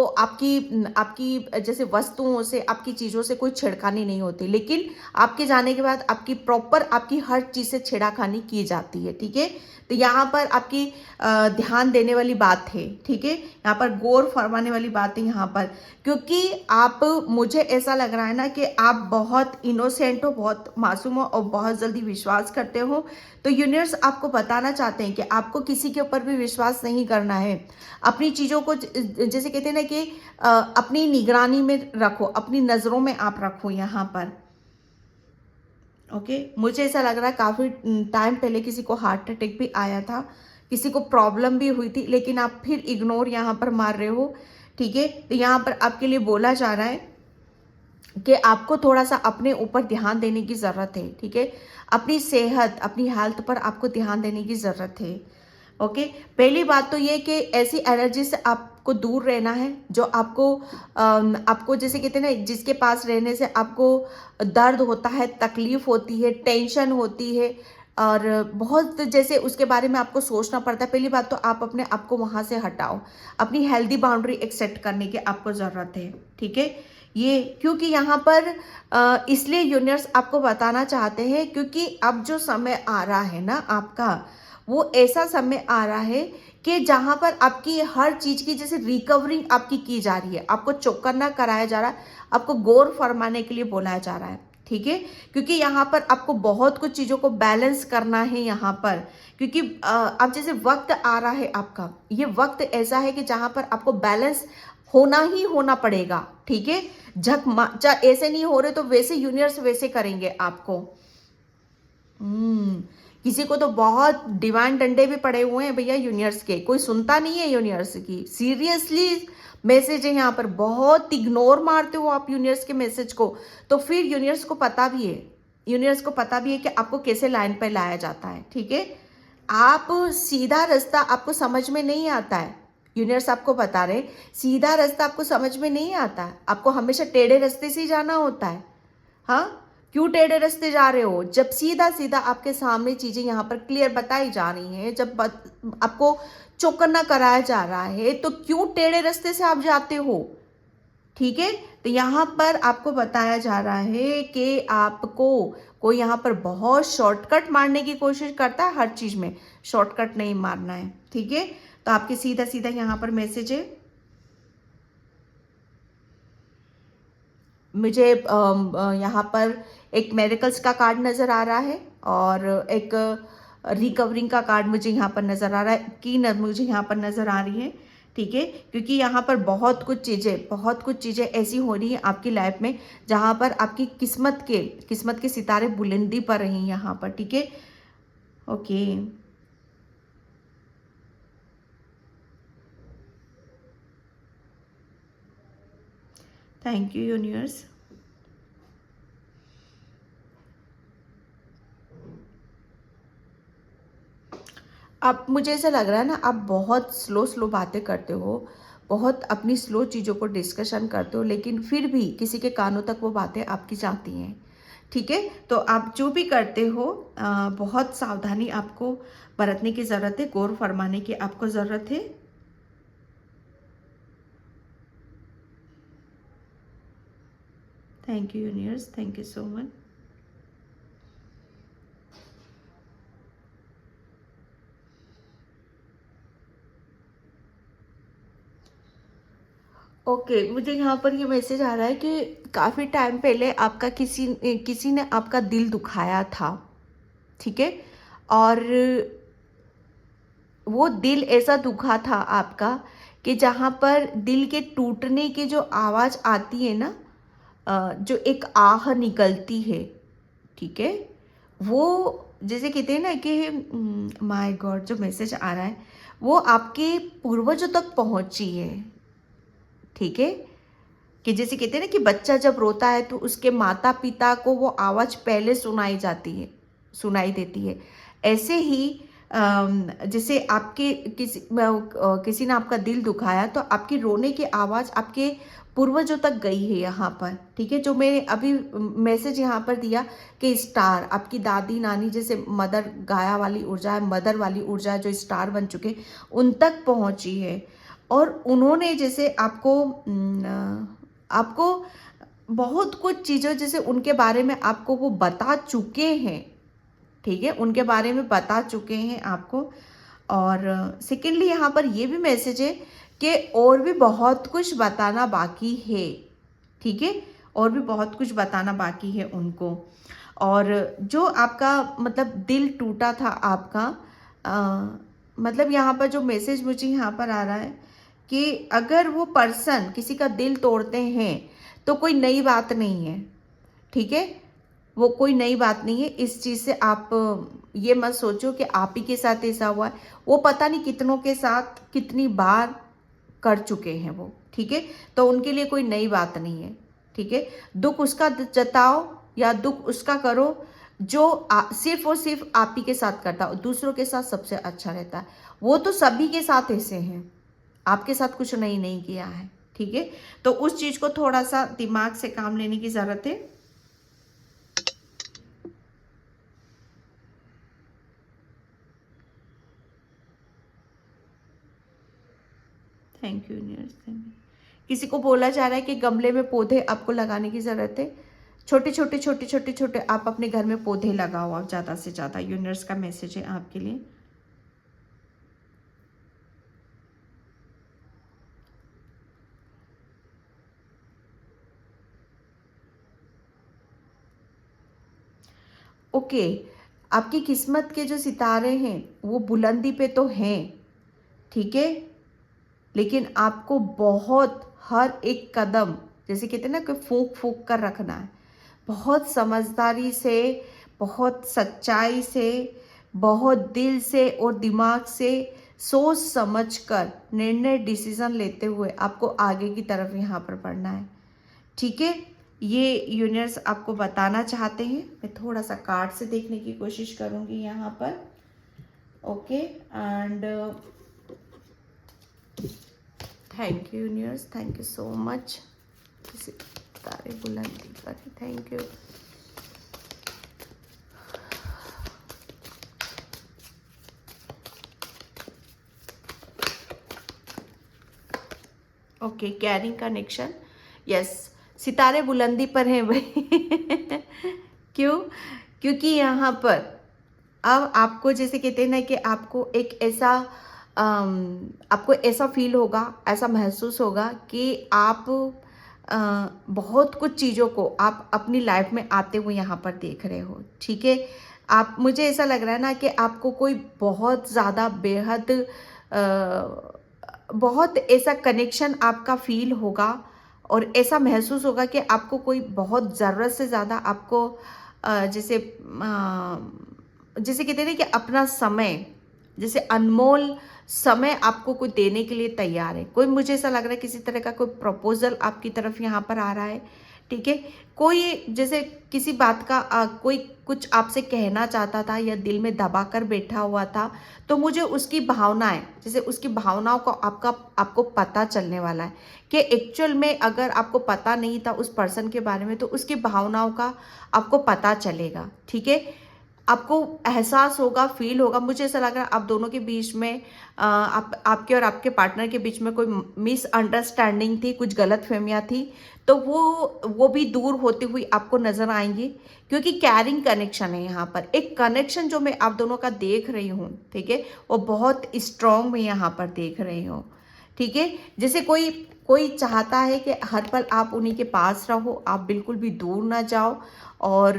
आपकी आपकी जैसे वस्तुओं से, आपकी चीज़ों से कोई छेड़खानी नहीं होती, लेकिन आपके जाने के बाद आपकी प्रॉपर आपकी हर चीज़ से छेड़खानी की जाती है, ठीक है। तो यहाँ पर आपकी ध्यान देने वाली बात है, ठीक है, यहाँ पर गौर फरमाने वाली बात है यहाँ पर, क्योंकि मुझे ऐसा लग रहा है ना कि आप बहुत इनोसेंट हो, बहुत मासूम हो और बहुत जल्दी विश्वास करते हो। तो यूनिवर्स आपको बताना चाहते हैं कि आपको किसी के ऊपर भी विश्वास नहीं करना है। अपनी चीज़ों को जैसे कहते हैं ना कि अपनी निगरानी में रखो, अपनी नज़रों में आप रखो यहाँ पर, ओके। मुझे ऐसा लग रहा है काफ़ी टाइम पहले किसी को हार्ट अटैक भी आया था, किसी को प्रॉब्लम भी हुई थी, लेकिन आप फिर इग्नोर यहाँ पर मार रहे हो, ठीक है। तो यहाँ पर आपके लिए बोला जा रहा है कि आपको थोड़ा सा अपने ऊपर ध्यान देने की ज़रूरत है, ठीक है। अपनी सेहत, अपनी हेल्थ पर आपको ध्यान देने की ज़रूरत है, ओके। पहली बात तो ये कि ऐसी एनर्जी से आपको दूर रहना है जो आपको जैसे कहते हैं ना, जिसके पास रहने से आपको दर्द होता है, तकलीफ होती है, टेंशन होती है, और बहुत जैसे उसके बारे में आपको सोचना पड़ता है। पहली बात तो आप अपने आप को वहाँ से हटाओ, अपनी हेल्दी बाउंड्री एक सेट करने की आपको ज़रूरत है, ठीक है। ये क्योंकि यहाँ पर इसलिए यूनिवर्स आपको बताना चाहते हैं क्योंकि अब जो समय आ रहा है ना आपका, वो ऐसा समय आ रहा है कि जहाँ पर आपकी हर चीज़ की जैसे रिकवरिंग आपकी की जा रही है, आपको चौकन्ना कराया जा रहा है, आपको गौर फरमाने के लिए बोलाया जा रहा है, ठीक है। क्योंकि यहाँ पर आपको बहुत कुछ चीज़ों को बैलेंस करना है यहाँ पर, क्योंकि अब जैसे वक्त आ रहा है आपका, ये वक्त ऐसा है कि जहाँ पर आपको बैलेंस होना ही होना पड़ेगा, ठीक है। ऐसे नहीं हो रहे तो वैसे यूनिवर्स वैसे करेंगे आपको। किसी को तो बहुत डिमांड डंडे भी पड़े हुए हैं भैया यूनिवर्स के, कोई सुनता नहीं है यूनिवर्स की। सीरियसली मैसेज है यहाँ पर, बहुत इग्नोर मारते हो आप यूनिवर्स के मैसेज को, तो फिर यूनिवर्स को पता भी है, यूनिवर्स को पता भी है कि आपको कैसे लाइन पर लाया जाता है, ठीक है। आप सीधा रास्ता आपको समझ में नहीं आता है, यूनिवर्स आपको बता रहे सीधा रास्ता आपको समझ में नहीं आता है, आपको हमेशा टेढ़े रास्ते से ही जाना होता है। हाँ, क्यों टेढ़े रास्ते जा रहे हो, जब सीधा सीधा आपके सामने चीजें यहाँ पर क्लियर बताई जा रही हैं, जब आपको चौकन्ना कराया जा रहा है, तो क्यों टेढ़े रास्ते से आप जाते हो, ठीक है। तो यहाँ पर आपको बताया जा रहा है कि आपको कोई यहाँ पर बहुत शॉर्टकट मारने की कोशिश करता है, हर चीज में शॉर्टकट नहीं मारना है, ठीक है। तो आपके सीधा सीधा यहाँ पर मैसेज है। मुझे यहाँ पर एक मेरिकल्स का कार्ड नज़र आ रहा है और एक रिकवरिंग का कार्ड मुझे यहाँ पर नज़र आ रहा है, मुझे यहाँ पर नज़र आ रही है, ठीक है। क्योंकि यहाँ पर बहुत कुछ चीज़ें ऐसी हो रही हैं आपकी लाइफ में जहाँ पर आपकी किस्मत के सितारे बुलंदी पर रही हैं यहाँ पर, ठीक है। Okay, thank you universe. अब मुझे ऐसा लग रहा है ना, आप बहुत स्लो बातें करते हो, बहुत अपनी स्लो चीज़ों को डिस्कशन करते हो, लेकिन फिर भी किसी के कानों तक वो बातें आपकी जाती हैं, ठीक है। तो आप जो भी करते हो बहुत सावधानी आपको बरतने की ज़रूरत है, गौर फरमाने की आपको ज़रूरत है। Thank you universe, thank you so much. Okay, मुझे यहाँ पर ये मैसेज आ रहा है कि काफ़ी टाइम पहले आपका किसी ने आपका दिल दुखाया था, ठीक है। और वो दिल ऐसा दुखा था आपका कि जहाँ पर दिल के टूटने की जो आवाज़ आती है ना, जो एक आह निकलती है, ठीक है, वो जैसे कहते हैं ना कि माय गॉड, जो मैसेज आ रहा है वो आपके पूर्वजों तक पहुंची है, ठीक है। कि जैसे कहते हैं ना कि बच्चा जब रोता है तो उसके माता पिता को वो आवाज़ पहले सुनाई देती है। ऐसे ही जैसे आपके किसी ने आपका दिल दुखाया तो आपकी रोने की आवाज़ आपके पूर्वजों तक गई है यहाँ पर, ठीक है। जो मैंने अभी मैसेज यहाँ पर दिया कि स्टार, आपकी दादी नानी जैसे मदर, गाया वाली ऊर्जा है, मदर वाली ऊर्जा है, जो स्टार बन चुके उन तक पहुँची है। और उन्होंने जैसे आपको बहुत कुछ चीज़ें जैसे उनके बारे में आपको वो बता चुके हैं, ठीक है, उनके बारे में बता चुके हैं आपको। और सेकेंडली यहाँ पर ये भी मैसेज है कि और भी बहुत कुछ बताना बाकी है, ठीक है, और भी बहुत कुछ बताना बाकी है उनको। और जो आपका मतलब दिल टूटा था आपका, मतलब यहाँ पर जो मैसेज मुझे यहाँ पर आ रहा है कि अगर वो पर्सन किसी का दिल तोड़ते हैं तो कोई नई बात नहीं है, ठीक है, वो कोई नई बात नहीं है। इस चीज़ से आप ये मत सोचो कि आप ही के साथ ऐसा हुआ है, वो पता नहीं कितनों के साथ कितनी बार कर चुके हैं वो, ठीक है। तो उनके लिए कोई नई बात नहीं है, ठीक है। दुख उसका जताओ या दुख उसका करो जो सिर्फ और सिर्फ आप ही के साथ करता हो, दूसरों के साथ सबसे अच्छा रहता है। वो तो सभी के साथ ऐसे हैं, आपके साथ कुछ नहीं किया है, ठीक है। तो उस चीज़ को थोड़ा सा दिमाग से काम लेने की ज़रूरत है। Thank you universe, thank you. किसी को बोला जा रहा है कि गमले में पौधे आपको लगाने की ज़रूरत है। छोटे छोटे छोटे छोटे छोटे आप अपने घर में पौधे लगाओ आप ज़्यादा से ज़्यादा। यूनिवर्स का मैसेज है आपके लिए। ओके, आपकी किस्मत के जो सितारे हैं वो बुलंदी पे तो हैं, ठीक है, लेकिन आपको बहुत हर एक कदम, जैसे कहते हैं ना कि फूंक फूंक कर रखना है, बहुत समझदारी से, बहुत सच्चाई से, बहुत दिल से और दिमाग से सोच समझ कर निर्णय डिसीजन लेते हुए आपको आगे की तरफ यहाँ पर बढ़ना है, ठीक है। ये यूनिवर्स आपको बताना चाहते हैं। मैं थोड़ा सा कार्ड से देखने की कोशिश करूँगी यहाँ पर। Okay, and thank you universe, thank you so much. तारे बुलंदी पर, thank you. Okay, carrying connection, yes, सितारे बुलंदी पर हैं भाई। क्यों? क्योंकि यहाँ पर अब आपको जैसे कहते हैं ना कि आपको एक ऐसा आपको ऐसा फील होगा, ऐसा महसूस होगा कि आप बहुत कुछ चीज़ों को आप अपनी लाइफ में आते हुए यहाँ पर देख रहे हो, ठीक है। आप, मुझे ऐसा लग रहा है ना कि आपको कोई बहुत ज़्यादा बेहद बहुत ऐसा कनेक्शन आपका फील होगा और ऐसा महसूस होगा कि आपको कोई बहुत ज़रूरत से ज़्यादा आपको जैसे जैसे कहते हैं ना कि अपना समय, जैसे अनमोल समय आपको कोई देने के लिए तैयार है। कोई, मुझे ऐसा लग रहा है किसी तरह का कोई प्रपोजल आपकी तरफ यहाँ पर आ रहा है, ठीक है। कोई जैसे किसी बात का कोई कुछ आपसे कहना चाहता था या दिल में दबा कर बैठा हुआ था, तो मुझे उसकी भावनाएं, जैसे उसकी भावनाओं को आपको पता चलने वाला है कि एक्चुअल में अगर आपको पता नहीं था उस पर्सन के बारे में तो उसकी भावनाओं का आपको पता चलेगा, ठीक है। आपको एहसास होगा, फील होगा। मुझे ऐसा लग रहा है आप दोनों के बीच में आपके और आपके पार्टनर के बीच में कोई मिसअंडरस्टैंडिंग थी, कुछ गलतफहमियां थी, तो वो भी दूर होती हुई आपको नजर आएंगी, क्योंकि कैरिंग कनेक्शन है यहाँ पर। एक कनेक्शन जो मैं आप दोनों का देख रही हूँ, ठीक है, वो बहुत स्ट्रांग मैं यहाँ पर देख रही हूँ, ठीक है। जैसे कोई कोई चाहता है कि हर पल आप उन्हीं के पास रहो, आप बिल्कुल भी दूर ना जाओ, और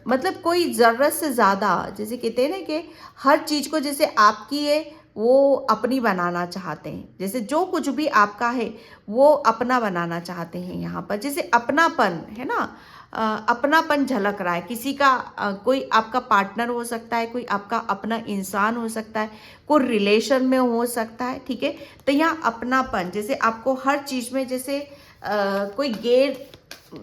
मतलब कोई ज़रूरत से ज़्यादा, जैसे कहते हैं ना कि हर चीज़ को जैसे आपकी है वो अपनी बनाना चाहते हैं, जैसे जो कुछ भी आपका है वो अपना बनाना चाहते हैं यहाँ पर, जैसे अपनापन है ना, अपनापन झलक रहा है किसी का। कोई आपका पार्टनर हो सकता है, कोई आपका अपना इंसान हो सकता है, कोई रिलेशन में हो सकता है, ठीक है। तो यहाँ अपनापन, जैसे आपको हर चीज़ में जैसे कोई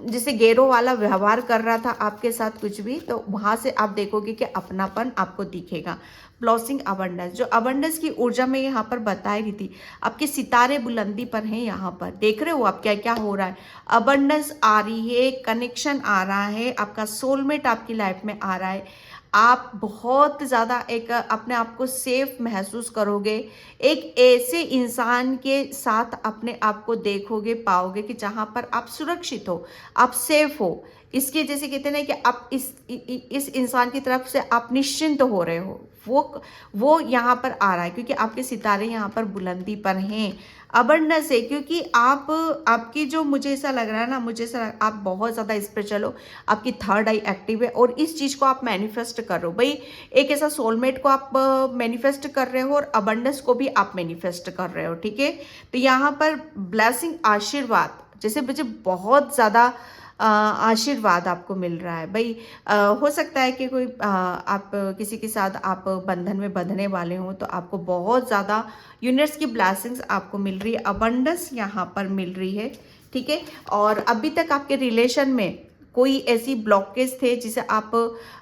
जैसे गैरों वाला व्यवहार कर रहा था आपके साथ कुछ भी, तो वहां से आप देखोगे कि अपनापन आपको दिखेगा। ब्लॉसिंग अबंडेंस, जो अबंडेंस की ऊर्जा में यहाँ पर बता रही थी, आपके सितारे बुलंदी पर हैं। यहाँ पर देख रहे हो आप क्या क्या हो रहा है। अबंडेंस आ रही है, कनेक्शन आ रहा है, आपका सोलमेट आपकी लाइफ में आ रहा है। आप बहुत ज़्यादा एक अपने आप को सेफ महसूस करोगे, एक ऐसे इंसान के साथ अपने आप को देखोगे, पाओगे कि जहाँ पर आप सुरक्षित हो, आप सेफ हो। इसके जैसे कहते हैं ना कि आप इस इंसान की तरफ से आप निश्चिंत हो रहे हो, वो यहाँ पर आ रहा है, क्योंकि आपके सितारे यहाँ पर बुलंदी पर हैं। अबंडेंस है, क्योंकि आपकी जो, मुझे ऐसा लग रहा है ना, आप बहुत ज़्यादा स्पिरिचुअल हो, आपकी थर्ड आई एक्टिव है, और इस चीज़ को आप मैनिफेस्ट कर रहे हो भाई। एक ऐसा सोलमेट को आप मैनिफेस्ट कर रहे हो और अबंडेंस को भी आप मैनिफेस्ट कर रहे हो, ठीक है। तो यहाँ पर ब्लेसिंग, आशीर्वाद, जैसे मुझे बहुत ज़्यादा आशीर्वाद आपको मिल रहा है भाई। हो सकता है कि कोई आप किसी के साथ आप बंधन में बंधने वाले हो, तो आपको बहुत ज़्यादा यूनिवर्स की ब्लेसिंग्स आपको मिल रही है, अबंडेंस यहाँ पर मिल रही है, ठीक है। और अभी तक आपके रिलेशन में कोई ऐसी ब्लॉकेज थे जिसे आप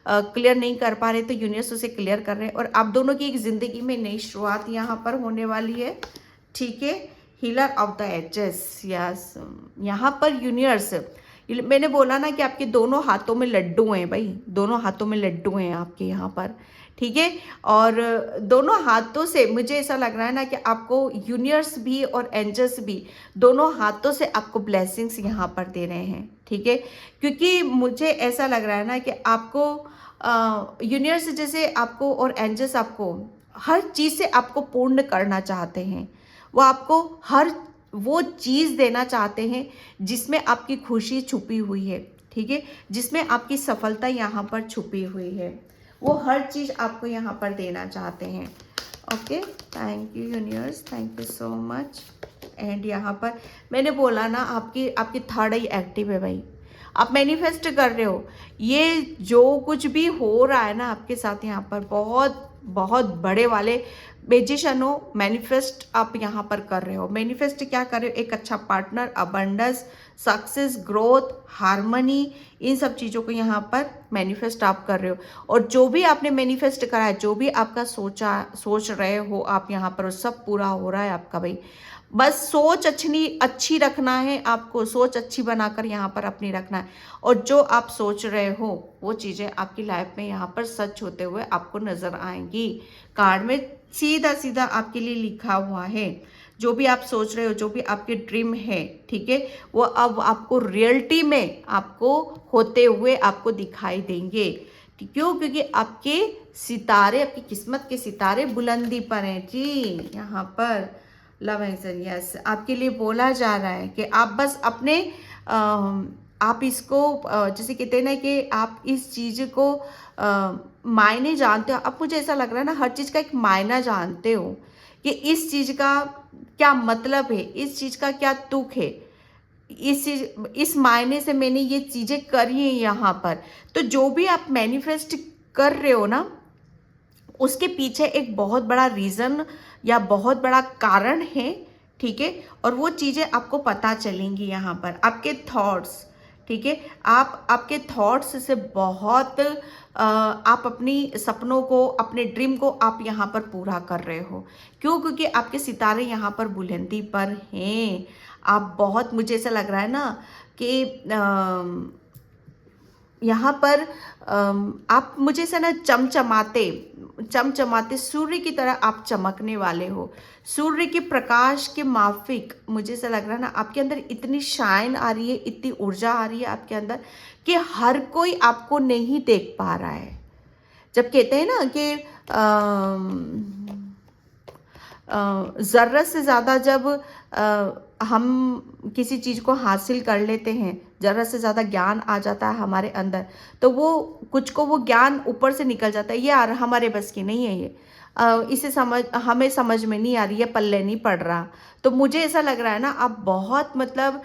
क्लियर नहीं कर पा रहे, तो यूनिवर्स उसे क्लियर कर रहे हैं, और आप दोनों की एक ज़िंदगी में नई शुरुआत यहाँ पर होने वाली है, ठीक है। Healer of the ages, yes, यहाँ पर यूनिवर्स मैंने बोला ना कि आपके दोनों हाथों में लड्डू हैं भाई, दोनों हाथों में लड्डू हैं आपके यहाँ पर, ठीक है। और दोनों हाथों से मुझे ऐसा लग रहा है ना कि आपको यूनिवर्स भी और एंजल्स भी दोनों हाथों से आपको ब्लेसिंग्स यहाँ पर दे रहे हैं, ठीक है। क्योंकि मुझे ऐसा लग रहा है ना कि आपको यूनिवर्स जैसे आपको और एंजल्स आपको हर चीज़ से आपको पूर्ण करना चाहते हैं। वो आपको हर वो चीज़ देना चाहते हैं जिसमें आपकी खुशी छुपी हुई है, ठीक है, जिसमें आपकी सफलता यहाँ पर छुपी हुई है। वो हर चीज़ आपको यहाँ पर देना चाहते हैं। Okay, thank you universe, thank you so much. And यहाँ पर मैंने बोला ना आपकी थर्ड आई एक्टिव है भाई, आप मैनिफेस्ट कर रहे हो। ये जो कुछ भी हो रहा है ना आपके साथ यहाँ पर, बहुत बहुत बड़े वाले मैजिशियन हो, मैनिफेस्ट आप यहाँ पर कर रहे हो। मैनिफेस्ट क्या कर रहे हो? एक अच्छा partner, abundance, success, growth, harmony, इन सब चीज़ों को यहाँ पर मैनिफेस्ट आप कर रहे हो। और जो भी आपने मैनिफेस्ट करा है, जो भी आपका सोच रहे हो आप यहाँ पर, वो सब पूरा हो रहा है आपका भाई। बस सोच अच्छी रखना है आपको, सोच अच्छी बनाकर यहाँ पर अपनी रखना है। और जो आप सोच रहे हो वो चीज़ें आपकी लाइफ में यहाँ पर सच होते हुए आपको नज़र आएंगी। कार्ड में सीधा सीधा आपके लिए लिखा हुआ है, जो भी आप सोच रहे हो, जो भी आपके ड्रीम है, ठीक है, वो अब आपको रियलिटी में आपको होते हुए आपको दिखाई देंगे। क्यों? क्योंकि आपके सितारे, आपकी किस्मत के सितारे बुलंदी पर हैं जी। यहाँ पर लव एंजल, यस, आपके लिए बोला जा रहा है कि आप बस अपने आप इसको जैसे कहते हैं ना कि आप इस चीज़ को मायने जानते हो। अब मुझे ऐसा लग रहा है ना, हर चीज़ का एक मायना जानते हो कि इस चीज़ का क्या मतलब है, इस चीज़ का क्या तुक है, इस मायने से मैंने ये चीज़ें करी हैं यहाँ पर। तो जो भी आप मैनिफेस्ट कर रहे हो ना, उसके पीछे एक बहुत बड़ा रीज़न या बहुत बड़ा कारण है, ठीक है। और वो चीज़ें आपको पता चलेंगी यहाँ पर, आपके थॉट्स, ठीक है। आपके थॉट्स से बहुत आप अपनी सपनों को, अपने ड्रीम को आप यहाँ पर पूरा कर रहे हो। क्यों? क्योंकि आपके सितारे यहाँ पर बुलंदी पर हैं। आप बहुत, मुझे ऐसा लग रहा है ना कि यहाँ पर आप मुझे से ना चमचमाते सूर्य की तरह आप चमकने वाले हो। सूर्य के प्रकाश के माफिक मुझे से लग रहा है ना, आपके अंदर इतनी शाइन आ रही है, इतनी ऊर्जा आ रही है आपके अंदर कि हर कोई आपको नहीं देख पा रहा है। जब कहते हैं ना कि ज़रूरत से ज़्यादा जब हम किसी चीज़ को हासिल कर लेते हैं, ज़रूरत से ज़्यादा ज्ञान आ जाता है हमारे अंदर, तो वो कुछ को वो ज्ञान ऊपर से निकल जाता है, ये यार हमारे बस की नहीं है, ये इसे हमें समझ में नहीं आ रही है, पल्ले नहीं पड़ रहा। तो मुझे ऐसा लग रहा है ना, आप बहुत मतलब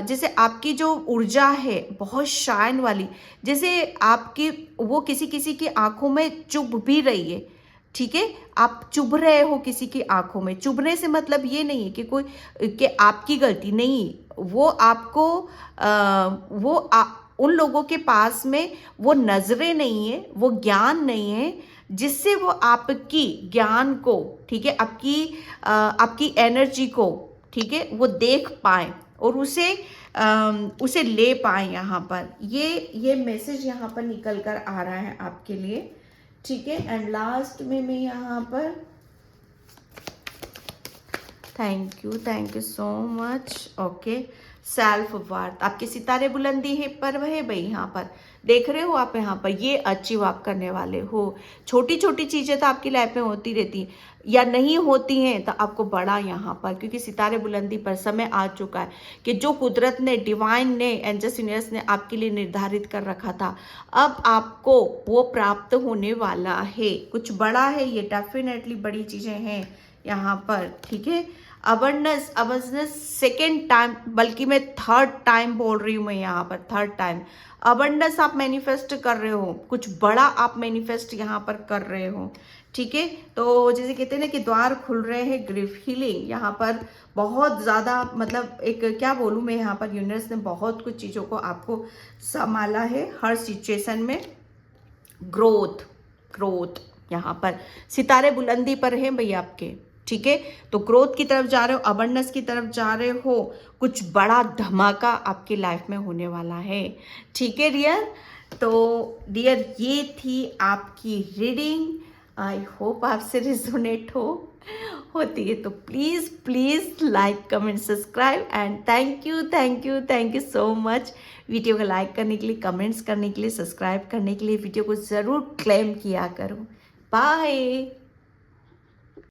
जैसे आपकी जो ऊर्जा है बहुत शाइन वाली, जैसे आपकी वो किसी किसी की आंखों में चुभ भी रही है, ठीक है। आप चुभ रहे हो किसी की आंखों में। चुभने से मतलब ये नहीं है कि कोई कि आपकी गलती नहीं, वो आपको उन लोगों के पास में वो नजरें नहीं है, वो ज्ञान नहीं है जिससे वो आपकी ज्ञान को, ठीक है, आपकी एनर्जी को, ठीक है, वो देख पाए और उसे ले पाए। यहाँ पर ये मैसेज यहाँ पर निकल कर आ रहा है आपके लिए, ठीक है। एंड लास्ट में मैं यहाँ पर thank you so much. Okay, self worth, आपके सितारे बुलंदी है पर है भाई। यहाँ पर देख रहे हो आप, यहाँ पर ये अचीव आप करने वाले हो। छोटी छोटी चीज़ें तो आपकी लाइफ में होती रहती हैं या नहीं होती हैं, तो आपको बड़ा यहाँ पर, क्योंकि सितारे बुलंदी पर समय आ चुका है कि जो कुदरत ने, डिवाइन ने, एंजल्स यूनिवर्स ने आपके लिए निर्धारित कर रखा था, अब आपको वो प्राप्त होने वाला है। कुछ बड़ा है ये, डेफिनेटली बड़ी चीज़ें हैं यहाँ पर, ठीक है। अबंडेंस सेकेंड टाइम, बल्कि मैं थर्ड टाइम बोल रही हूँ मैं यहाँ पर, थर्ड टाइम अबंडेंस आप मैनिफेस्ट कर रहे हो, कुछ बड़ा आप मैनिफेस्ट यहाँ पर कर रहे हो, ठीक है। तो जैसे कहते हैं ना कि द्वार खुल रहे हैं ग्रीफ हीलिंग, यहाँ पर बहुत ज़्यादा मतलब एक क्या बोलूँ मैं, यहाँ पर यूनिवर्स ने बहुत कुछ चीज़ों को आपको संभाला है हर सिचुएशन में। ग्रोथ यहाँ पर सितारे बुलंदी पर हैं भैया आपके, ठीक है, तो ग्रोथ की तरफ जा रहे हो, अबंडेंस की तरफ जा रहे हो, कुछ बड़ा धमाका आपकी लाइफ में होने वाला है। ठीक है डियर, तो डियर ये थी आपकी रीडिंग। आई होप आपसे रिजोनेट होती है तो please please like comment subscribe and thank you thank you thank you so much. Video को लाइक करने के लिए, कमेंट्स करने के लिए, सब्सक्राइब करने के लिए वीडियो को ज़रूर क्लेम किया करो। बाय।